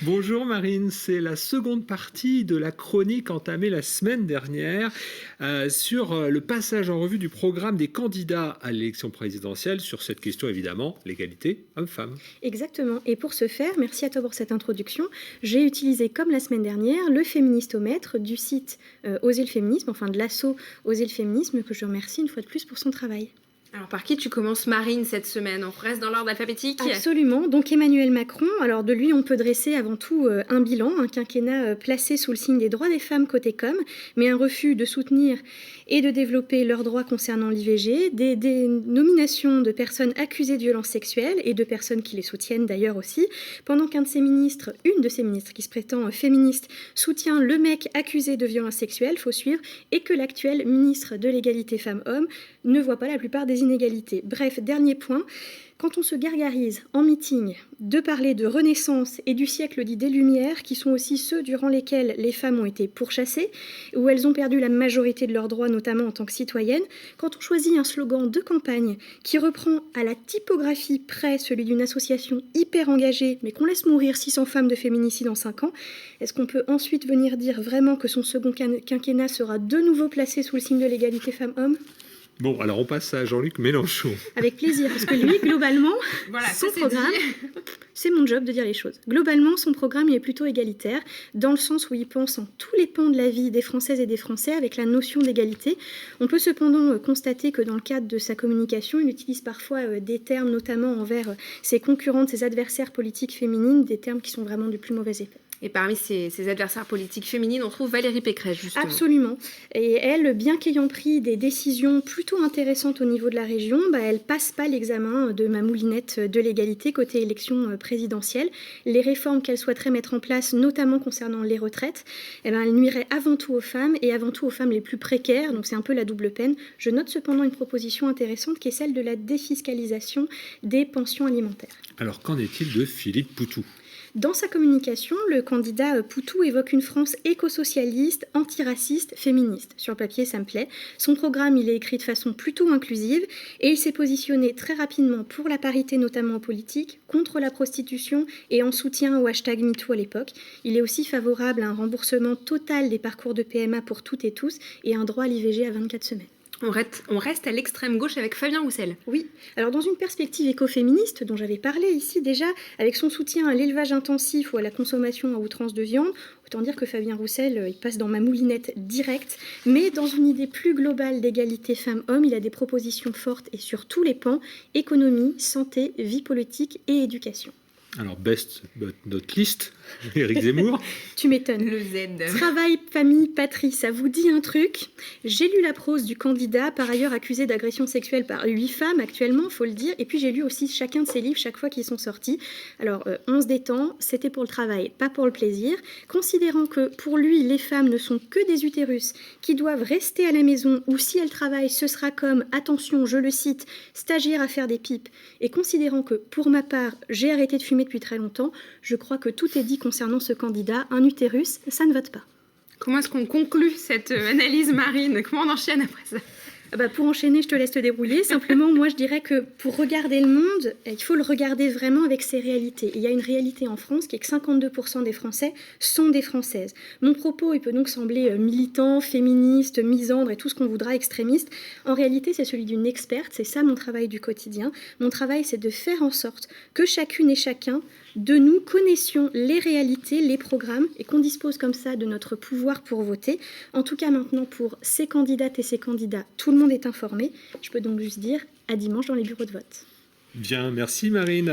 Bonjour Marine, c'est la seconde partie de la chronique entamée la semaine dernière sur le passage en revue du programme des candidats à l'élection présidentielle sur cette question évidemment, l'égalité homme-femme. Exactement, et pour ce faire, merci à toi pour cette introduction, j'ai utilisé comme la semaine dernière le féministomètre du site Oser le féminisme, enfin de l'asso Oser le féminisme, que je remercie une fois de plus pour son travail. Alors par qui tu commences, Marine, cette semaine? On reste dans l'ordre alphabétique? Absolument, donc Emmanuel Macron, alors de lui on peut dresser avant tout un bilan, un quinquennat placé sous le signe des droits des femmes côté com, mais un refus de soutenir et de développer leurs droits concernant l'IVG, des nominations de personnes accusées de violences sexuelles et de personnes qui les soutiennent d'ailleurs aussi, pendant qu'un de ses ministres, une de ses ministres qui se prétend féministe, soutient le mec accusé de violences sexuelles, faut suivre, et que l'actuel ministre de l'égalité femmes-hommes ne voit pas la plupart des inégalités. Bref, dernier point, quand on se gargarise en meeting de parler de Renaissance et du siècle dit des Lumières, qui sont aussi ceux durant lesquels les femmes ont été pourchassées, où elles ont perdu la majorité de leurs droits, notamment en tant que citoyennes, quand on choisit un slogan de campagne qui reprend à la typographie près celui d'une association hyper engagée, mais qu'on laisse mourir 600 femmes de féminicide en 5 ans, est-ce qu'on peut ensuite venir dire vraiment que son second quinquennat sera de nouveau placé sous le signe de l'égalité femmes-hommes ? Bon, alors on passe à Jean-Luc Mélenchon. Avec plaisir, parce que lui, globalement, voilà, son programme, c'est mon job de dire les choses. Globalement, son programme il est plutôt égalitaire, dans le sens où il pense en tous les pans de la vie des Françaises et des Français avec la notion d'égalité. On peut cependant constater que dans le cadre de sa communication, il utilise parfois des termes, notamment envers ses concurrentes, ses adversaires politiques féminines, des termes qui sont vraiment du plus mauvais effet. Et parmi ses adversaires politiques féminines, on trouve Valérie Pécresse, justement. Absolument. Et elle, bien qu'ayant pris des décisions plutôt intéressantes au niveau de la région, elle passe pas l'examen de ma moulinette de l'égalité côté élection présidentielle. Les réformes qu'elle souhaiterait mettre en place, notamment concernant les retraites, elle nuirait avant tout aux femmes et avant tout aux femmes les plus précaires, donc c'est un peu la double peine. Je note cependant une proposition intéressante qui est celle de la défiscalisation des pensions alimentaires. Alors qu'en est-il de Philippe Poutou ? Dans sa communication, le candidat Poutou évoque une France écosocialiste, antiraciste, féministe. Sur le papier, ça me plaît. Son programme, il est écrit de façon plutôt inclusive et il s'est positionné très rapidement pour la parité, notamment en politique, contre la prostitution et en soutien au hashtag MeToo à l'époque. Il est aussi favorable à un remboursement total des parcours de PMA pour toutes et tous et un droit à l'IVG à 24 semaines. On reste à l'extrême gauche avec Fabien Roussel. Oui, alors dans une perspective écoféministe dont j'avais parlé ici déjà, avec son soutien à l'élevage intensif ou à la consommation à outrance de viande, autant dire que Fabien Roussel, il passe dans ma moulinette directe, mais dans une idée plus globale d'égalité femmes-hommes, il a des propositions fortes et sur tous les pans, économie, santé, vie politique et éducation. Alors, best but not least, Éric Zemmour. Tu m'étonnes. Le Z. Travail, famille, patrie, ça vous dit un truc ? J'ai lu la prose du candidat, par ailleurs accusé d'agression sexuelle par 8 femmes actuellement, faut le dire, et puis j'ai lu aussi chacun de ses livres chaque fois qu'ils sont sortis. Alors, on se détend, c'était pour le travail, pas pour le plaisir. Considérant que pour lui, les femmes ne sont que des utérus qui doivent rester à la maison, ou si elles travaillent, ce sera comme, attention, je le cite, stagiaire à faire des pipes, et considérant que, pour ma part, j'ai arrêté de fumer depuis très longtemps, je crois que tout est dit concernant ce candidat. Un utérus, ça ne vote pas. Comment est-ce qu'on conclut cette analyse, Marine? Comment on enchaîne après ça? Pour enchaîner, je te laisse te débrouiller. Simplement, moi, je dirais que pour regarder le monde, il faut le regarder vraiment avec ses réalités. Il y a une réalité en France qui est que 52% des Français sont des Françaises. Mon propos, il peut donc sembler militant, féministe, misandre et tout ce qu'on voudra, extrémiste. En réalité, c'est celui d'une experte. C'est ça mon travail du quotidien. Mon travail, c'est de faire en sorte que chacune et chacun de nous connaissions les réalités, les programmes, et qu'on dispose comme ça de notre pouvoir pour voter. En tout cas, maintenant, pour ces candidates et ces candidats, tout le monde est informé. Je peux donc juste dire à dimanche dans les bureaux de vote. Bien, merci Marine.